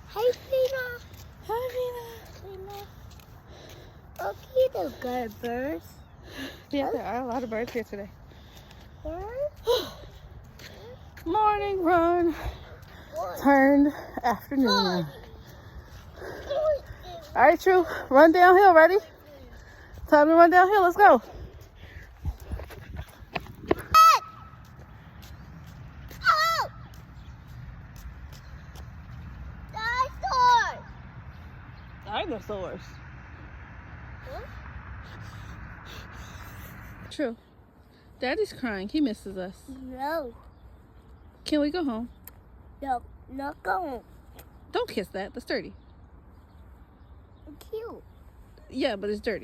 Hi, Tina. Hi, Tina. Okay, the good birds. yeah, there are a lot of birds here today. Birds? Morning run turned afternoon. All right, True, run downhill. Ready? Time to run downhill. Let's go. Dinosaurs. Huh? True. Daddy's crying. He misses us. No. Can we go home? No, not going. Don't kiss that. That's dirty. Cute. Yeah, but it's dirty.